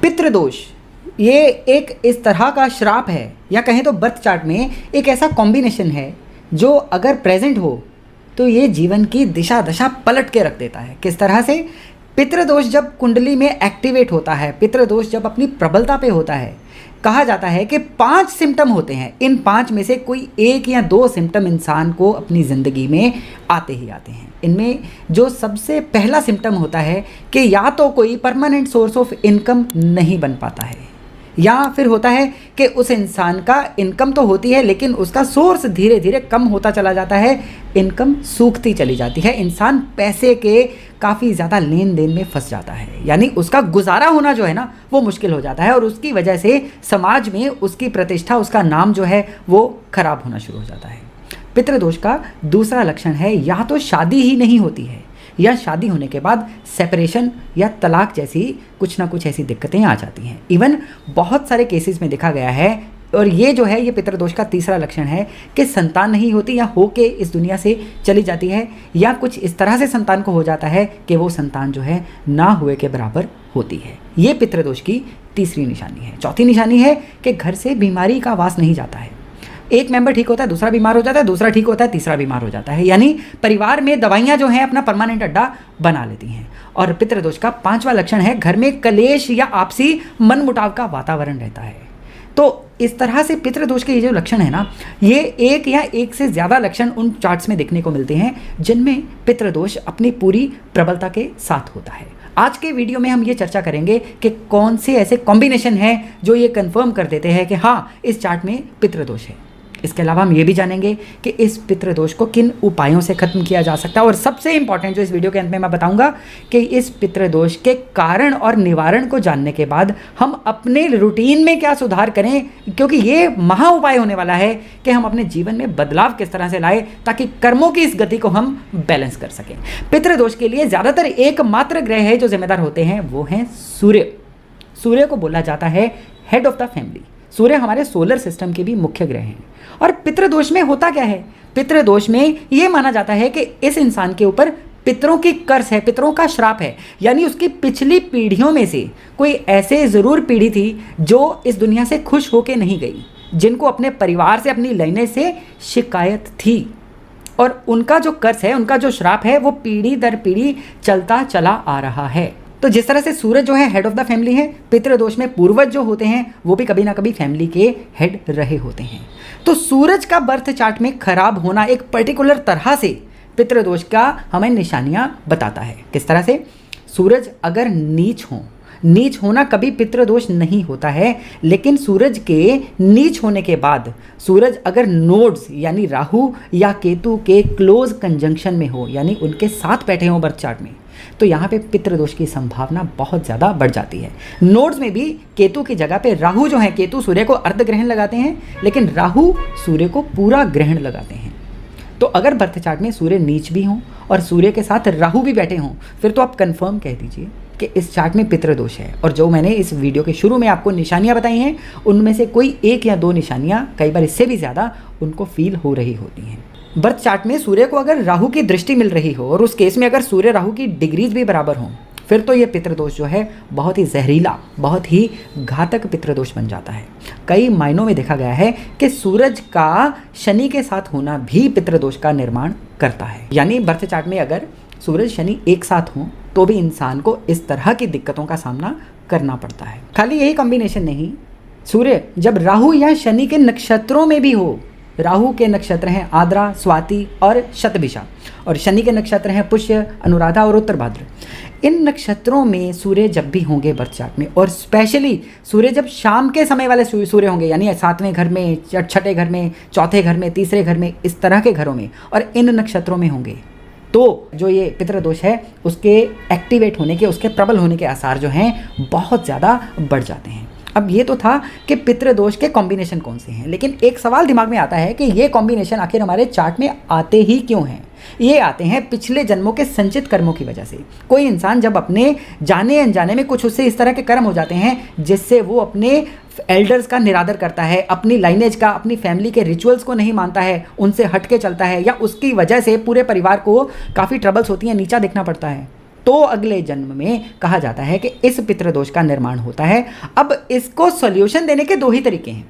पितृदोष ये एक इस तरह का श्राप है, या कहें तो बर्थ चार्ट में एक ऐसा कॉम्बिनेशन है जो अगर प्रेजेंट हो तो ये जीवन की दिशा दशा पलट के रख देता है। किस तरह से? पितृदोष जब कुंडली में एक्टिवेट होता है, पितृदोष जब अपनी प्रबलता पे होता है, कहा जाता है कि 5 सिम्टम होते हैं। इन 5 में से कोई 1 या 2 सिम्टम इंसान को अपनी ज़िंदगी में आते ही आते हैं। इनमें जो सबसे पहला सिम्टम होता है कि या तो कोई परमानेंट सोर्स ऑफ इनकम नहीं बन पाता है, या फिर होता है कि उस इंसान का इनकम तो होती है लेकिन उसका सोर्स धीरे धीरे कम होता चला जाता है, इनकम सूखती चली जाती है, इंसान पैसे के काफ़ी ज़्यादा लेन देन में फंस जाता है, यानी उसका गुजारा होना जो है ना वो मुश्किल हो जाता है, और उसकी वजह से समाज में उसकी प्रतिष्ठा, उसका नाम जो है वो खराब होना शुरू हो जाता है। पितृदोष का दूसरा लक्षण है या तो शादी ही नहीं होती है, या शादी होने के बाद सेपरेशन या तलाक जैसी कुछ ना कुछ ऐसी दिक्कतें आ जाती हैं। इवन बहुत सारे केसेस में देखा गया है, और ये जो है ये पितृदोष का तीसरा लक्षण है कि संतान नहीं होती, या हो के इस दुनिया से चली जाती है, या कुछ इस तरह से संतान को हो जाता है कि वो संतान जो है ना हुए के बराबर होती है। ये पितृदोष की तीसरी निशानी है। चौथी निशानी है कि घर से बीमारी का वास नहीं जाता है। एक मेंबर ठीक होता है, दूसरा बीमार हो जाता है, दूसरा ठीक होता है, तीसरा बीमार हो जाता है, यानी परिवार में दवाइयाँ जो हैं अपना परमानेंट अड्डा बना लेती हैं। और पितृदोष का 5वां लक्षण है घर में कलेश या आपसी मनमुटाव का वातावरण रहता है। तो इस तरह से पितृदोष के ये जो लक्षण है ना, ये एक या एक से ज़्यादा लक्षण उन चार्ट्स में देखने को मिलते हैं जिनमें पितृदोष अपनी पूरी प्रबलता के साथ होता है। आज के वीडियो में हम ये चर्चा करेंगे कि कौन से ऐसे कॉम्बिनेशन हैं जो ये कंफर्म कर देते हैं कि हाँ, इस चार्ट में पितृदोष है। इसके अलावा हम ये भी जानेंगे कि इस पितृदोष को किन उपायों से खत्म किया जा सकता है, और सबसे इंपॉर्टेंट जो इस वीडियो के अंत में मैं बताऊंगा कि इस पितृदोष के कारण और निवारण को जानने के बाद हम अपने रूटीन में क्या सुधार करें, क्योंकि ये महा उपाय होने वाला है कि हम अपने जीवन में बदलाव किस तरह से लाएं ताकि कर्मों की इस गति को हम बैलेंस कर सकें। पितृदोष के लिए ज़्यादातर एकमात्र ग्रह है जो जिम्मेदार होते हैं, वो हैं सूर्य। सूर्य को बोला जाता है हेड ऑफ द फैमिली। सूर्य हमारे सोलर सिस्टम के भी मुख्य ग्रह हैं। और पितृदोष में होता क्या है? पितृदोष में ये माना जाता है कि इस इंसान के ऊपर पितरों की कर्स है, पितरों का श्राप है, यानी उसकी पिछली पीढ़ियों में से कोई ऐसे ज़रूर पीढ़ी थी जो इस दुनिया से खुश होके नहीं गई, जिनको अपने परिवार से, अपनी लाइनेज से शिकायत थी, और उनका जो कर्स है, उनका जो श्राप है, वो पीढ़ी दर पीढ़ी चलता चला आ रहा है। तो जिस तरह से सूरज जो है हेड ऑफ द फैमिली है, पितृदोष में पूर्वज जो होते हैं वो भी कभी ना कभी फैमिली के हेड रहे होते हैं। तो सूरज का बर्थ चार्ट में खराब होना एक पर्टिकुलर तरह से पितृदोष का हमें निशानियां बताता है। किस तरह से? सूरज अगर नीच हो, नीच होना कभी पितृदोष नहीं होता है, लेकिन सूरज के नीच होने के बाद सूरज अगर नोड्स यानी राहु या केतु के क्लोज कंजंक्शन में हो, यानी उनके साथ बैठे हों बर्थ चार्ट में, तो यहाँ पे पितृदोष की संभावना बहुत ज़्यादा बढ़ जाती है। नोड्स में भी केतु की जगह पे राहु जो है, केतु सूर्य को अर्ध ग्रहण लगाते हैं लेकिन राहु सूर्य को पूरा ग्रहण लगाते हैं। तो अगर बर्थ चार्ट में सूर्य नीच भी हों और सूर्य के साथ राहु भी बैठे हों, फिर तो आप कंफर्म कह दीजिए कि इस चार्ट में पितृदोष है। और जो मैंने इस वीडियो के शुरू में आपको निशानियां बताई हैं, उनमें से कोई 1 या 2 निशानियां, कई बार इससे भी ज़्यादा, उनको फील हो रही होती हैं। बर्थ चार्ट में सूर्य को अगर राहु की दृष्टि मिल रही हो, और उस केस में अगर सूर्य राहु की डिग्रीज भी बराबर हों, फिर तो ये पितृदोष जो है बहुत ही जहरीला, बहुत ही घातक पितृदोष बन जाता है। कई मायनों में देखा गया है कि सूरज का शनि के साथ होना भी पितृदोष का निर्माण करता है, यानी बर्थ चार्ट में अगर सूरज शनि एक साथ हों तो भी इंसान को इस तरह की दिक्कतों का सामना करना पड़ता है। खाली यही कॉम्बिनेशन नहीं, सूर्य जब राहु या शनि के नक्षत्रों में भी हो, राहु के नक्षत्र हैं आद्रा, स्वाति और शतभिषा, और शनि के नक्षत्र हैं पुष्य, अनुराधा और उत्तरभाद्र। इन नक्षत्रों में सूर्य जब भी होंगे बर्थ चार्ट में, और स्पेशली सूर्य जब शाम के समय वाले सूर्य होंगे, यानी 7वें घर में, 6ठे घर में, 4थे घर में, 3रे घर में, इस तरह के घरों में, और इन नक्षत्रों में होंगे, तो जो ये पितृदोष है उसके एक्टिवेट होने के, उसके प्रबल होने के आसार जो हैं बहुत ज़्यादा बढ़ जाते हैं। अब ये तो था कि पितृदोष के कॉम्बिनेशन कौन से हैं, लेकिन एक सवाल दिमाग में आता है कि ये कॉम्बिनेशन आखिर हमारे चार्ट में आते ही क्यों हैं? ये आते हैं पिछले जन्मों के संचित कर्मों की वजह से। कोई इंसान जब अपने जाने अनजाने में कुछ उससे इस तरह के कर्म हो जाते हैं जिससे वो अपने एल्डर्स का निरादर करता है, अपनी लाइनेज का, अपनी फैमिली के रिचुअल्स को नहीं मानता है, उनसे हट के चलता है, या उसकी वजह से पूरे परिवार को काफ़ी ट्रबल्स होती हैं, नीचा दिखना पड़ता है, तो अगले जन्म में कहा जाता है कि इस पितृदोष का निर्माण होता है। अब इसको सॉल्यूशन देने के दो ही तरीके हैं,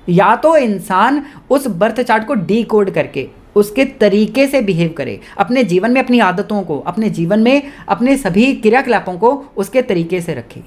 या तो इंसान उस बर्थ चार्ट को डीकोड करके उसके तरीके से बिहेव करे, अपने जीवन में अपनी आदतों को, अपने जीवन में अपने सभी क्रियाकलापों को उसके तरीके से रखे,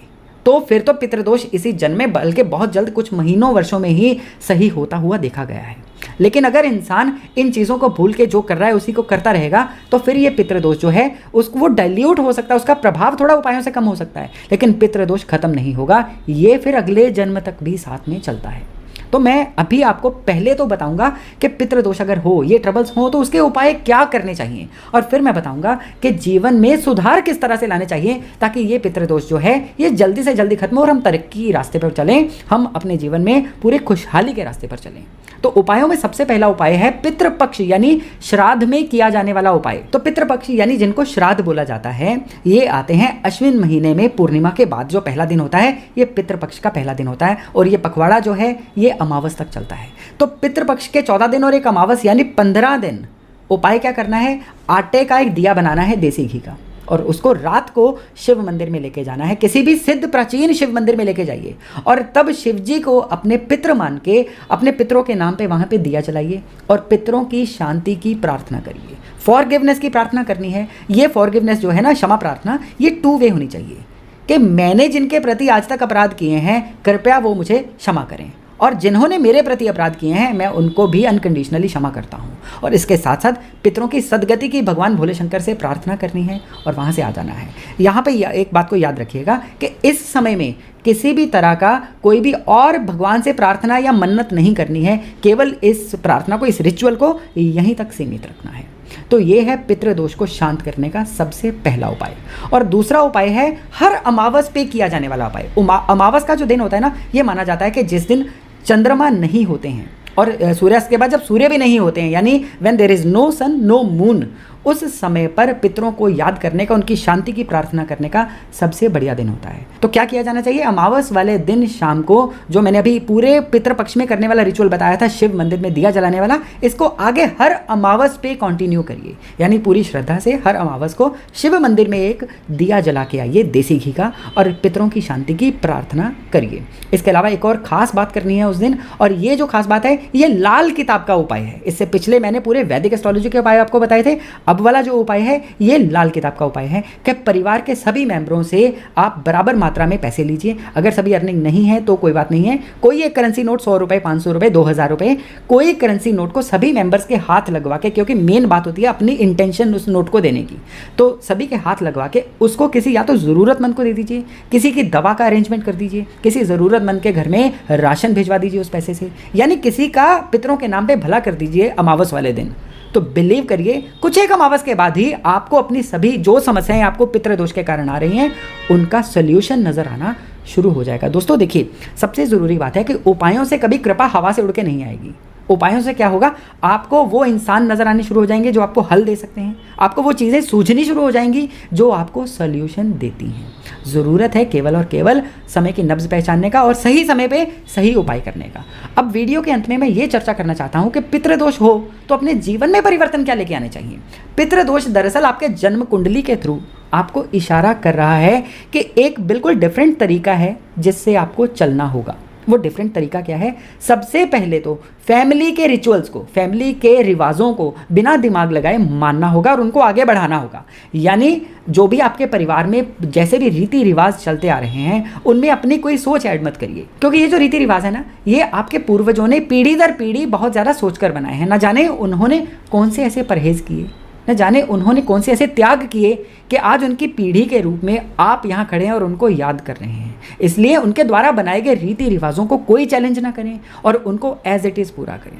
तो फिर तो पितृदोष इसी जन्म में, बल्कि बहुत जल्द कुछ महीनों वर्षों में ही सही होता हुआ देखा गया है। लेकिन अगर इंसान इन चीज़ों को भूल के जो कर रहा है उसी को करता रहेगा, तो फिर ये पितृदोष जो है उसको वो डाइल्यूट हो सकता है, उसका प्रभाव थोड़ा उपायों से कम हो सकता है, लेकिन पितृदोष खत्म नहीं होगा, ये फिर अगले जन्म तक भी साथ में चलता है। तो मैं अभी आपको पहले तो बताऊंगा कि पितृदोष अगर हो, ये ट्रबल्स हो, तो उसके उपाय क्या करने चाहिए, और फिर मैं बताऊंगा कि जीवन में सुधार किस तरह से लाने चाहिए ताकि ये पितृदोष जो है ये जल्दी से जल्दी खत्म हो और हम तरक्की रास्ते पर चलें, हम अपने जीवन में पूरे खुशहाली के रास्ते पर चलें। तो उपायों में सबसे पहला उपाय है पितृपक्ष, यानी श्राद्ध में किया जाने वाला उपाय। तो पितृपक्ष यानी जिनको श्राद्ध बोला जाता है, ये आते हैं अश्विन महीने में पूर्णिमा के बाद जो पहला दिन होता है, ये पितृपक्ष का पहला दिन होता है, और ये पखवाड़ा जो है ये अमावस तक चलता है। तो पितृपक्ष के 14 दिन और एक अमावस यानी 15 दिन उपाय क्या करना है, आटे का एक दिया बनाना है देसी घी का, और उसको रात को शिव मंदिर में लेके जाना है, किसी भी सिद्ध प्राचीन शिव मंदिर में लेके जाइए, और तब शिव जी को अपने पितृ मान के अपने पितरों के नाम पे वहाँ पे दिया जलाइए और पितरों की शांति की प्रार्थना करिए। फॉरगिवनेस की प्रार्थना करनी है। ये फॉरगिवनेस जो है ना, क्षमा प्रार्थना, ये 2 वे होनी चाहिए कि मैंने जिनके प्रति आज तक अपराध किए हैं कृपया वो मुझे क्षमा करें, और जिन्होंने मेरे प्रति अपराध किए हैं मैं उनको भी अनकंडीशनली क्षमा करता हूँ। और इसके साथ साथ पितरों की सदगति की भगवान भोले शंकर से प्रार्थना करनी है और वहाँ से आ जाना है। यहाँ पे एक बात को याद रखिएगा कि इस समय में किसी भी तरह का कोई भी और भगवान से प्रार्थना या मन्नत नहीं करनी है, केवल इस प्रार्थना को, इस रिचुअल को यहीं तक सीमित रखना है। तो ये है पितृदोष को शांत करने का सबसे पहला उपाय। और दूसरा उपाय है हर अमावस पे किया जाने वाला उपाय। अमावस का जो दिन होता है ना, ये माना जाता है कि जिस दिन चंद्रमा नहीं होते हैं और सूर्यास्त के बाद जब सूर्य भी नहीं होते हैं, यानी when there is no sun no moon, उस समय पर पितरों को याद करने का, उनकी शांति की प्रार्थना करने का सबसे बढ़िया दिन होता है। तो क्या किया जाना चाहिए, अमावस वाले दिन शाम को, जो मैंने अभी पूरे पितृपक्ष में करने वाला रिचुअल बताया था शिव मंदिर में दिया जलाने वाला, इसको आगे हर अमावस पे कंटिन्यू करिए, यानी पूरी श्रद्धा से हर अमावस को शिव मंदिर में एक दिया जला के आइए देसी घी का, और पितरों की शांति की प्रार्थना करिए। इसके अलावा एक और खास बात करनी है उस दिन, और ये जो खास बात है ये लाल किताब का उपाय है। इससे पिछले मैंने पूरे वैदिक एस्ट्रोलॉजी के उपाय आपको बताए थे, अब वाला जो उपाय है ये लाल किताब का उपाय है कि परिवार के सभी मेंबरों से आप बराबर मात्रा में पैसे लीजिए। अगर सभी अर्निंग नहीं है तो कोई बात नहीं है, कोई एक करेंसी नोट 100 रुपए, 500 रुपए, 2000 रुपए, कोई करेंसी नोट को सभी मेंबर्स के हाथ लगवा के, क्योंकि मेन बात होती है अपनी इंटेंशन उस नोट को देने की, तो सभी के हाथ लगवा के उसको किसी या तो ज़रूरतमंद को दे दीजिए, किसी की दवा का अरेंजमेंट कर दीजिए, किसी ज़रूरतमंद के घर में राशन भिजवा दीजिए उस पैसे से, यानी किसी का पितरों के नाम पे भला कर दीजिए अमावस वाले दिन। तो बिलीव करिए कुछ एक अमावस के बाद ही आपको अपनी सभी जो समस्याएं आपको पितृदोष के कारण आ रही हैं उनका सोल्यूशन नजर आना शुरू हो जाएगा। दोस्तों देखिए, सबसे ज़रूरी बात है कि उपायों से कभी कृपा हवा से उड़ के नहीं आएगी। उपायों से क्या होगा, आपको वो इंसान नजर आने शुरू हो जाएंगे जो आपको हल दे सकते हैं, आपको वो चीज़ें सूझनी शुरू हो जाएंगी जो आपको सोल्यूशन देती हैं। ज़रूरत है केवल और केवल समय की नब्ज पहचानने का और सही समय पे सही उपाय करने का। अब वीडियो के अंत में मैं ये चर्चा करना चाहता हूँ कि पितृदोष हो तो अपने जीवन में परिवर्तन क्या लेके आने चाहिए। पितृदोष दरअसल आपके जन्म कुंडली के थ्रू आपको इशारा कर रहा है कि एक बिल्कुल डिफरेंट तरीका है जिससे आपको चलना होगा। वो डिफरेंट तरीका क्या है, सबसे पहले तो फैमिली के रिचुअल्स को, फैमिली के रिवाजों को बिना दिमाग लगाए मानना होगा और उनको आगे बढ़ाना होगा। यानी जो भी आपके परिवार में जैसे भी रीति रिवाज चलते आ रहे हैं उनमें अपनी कोई सोच ऐड मत करिए, क्योंकि ये जो रीति रिवाज है ना, ये आपके पूर्वजों ने पीढ़ी दर पीढ़ी बहुत ज़्यादा सोचकर बनाए हैं। ना जाने उन्होंने कौन से ऐसे परहेज किए, न जाने उन्होंने कौन से ऐसे त्याग किए कि आज उनकी पीढ़ी के रूप में आप यहाँ खड़े हैं और उनको याद कर रहे हैं। इसलिए उनके द्वारा बनाए गए रीति रिवाजों को कोई चैलेंज ना करें और उनको एज इट इज़ पूरा करें।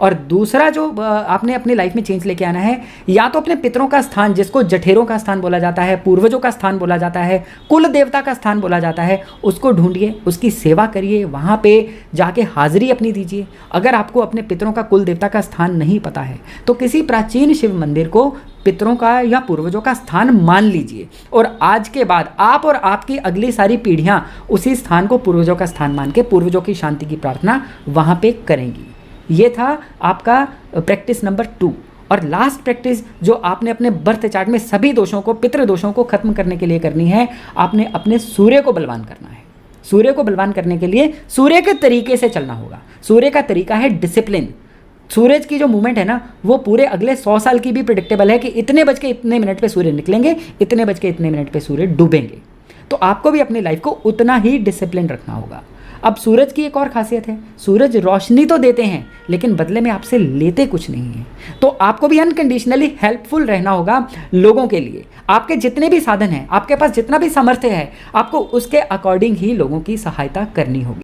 और दूसरा जो आपने अपनी लाइफ में चेंज लेके आना है, या तो अपने पितरों का स्थान, जिसको जठेरों का स्थान बोला जाता है, पूर्वजों का स्थान बोला जाता है, कुल देवता का स्थान बोला जाता है, उसको ढूंढिए, उसकी सेवा करिए, वहाँ पे जाके हाजिरी अपनी दीजिए। अगर आपको अपने पितरों का कुल देवता का स्थान नहीं पता है तो किसी प्राचीन शिव मंदिर को पितरों का या पूर्वजों का स्थान मान लीजिए, और आज के बाद आप और आपकी अगली सारी पीढ़ियाँ उसी स्थान को पूर्वजों का स्थान मान के पूर्वजों की शांति की प्रार्थना वहाँ पे करेंगी। ये था आपका प्रैक्टिस नंबर 2। और लास्ट प्रैक्टिस जो आपने अपने बर्थ चार्ट में सभी दोषों को, पितृ दोषों को खत्म करने के लिए करनी है, आपने अपने सूर्य को बलवान करना है। सूर्य को बलवान करने के लिए सूर्य के तरीके से चलना होगा। सूर्य का तरीका है डिसिप्लिन। सूरज की जो मूवमेंट है ना, वो पूरे अगले 100 साल की भी प्रिडिक्टेबल है कि इतने बज के इतने मिनट पे सूर्य निकलेंगे, इतने बज के इतने मिनट पे सूर्य डूबेंगे। तो आपको भी अपनी लाइफ को उतना ही डिसिप्लिन रखना होगा। अब सूरज की एक और खासियत है, सूरज रोशनी तो देते हैं लेकिन बदले में आपसे लेते कुछ नहीं है। तो आपको भी अनकंडीशनली हेल्पफुल रहना होगा लोगों के लिए। आपके जितने भी साधन हैं, आपके पास जितना भी सामर्थ्य है, आपको उसके अकॉर्डिंग ही लोगों की सहायता करनी होगी।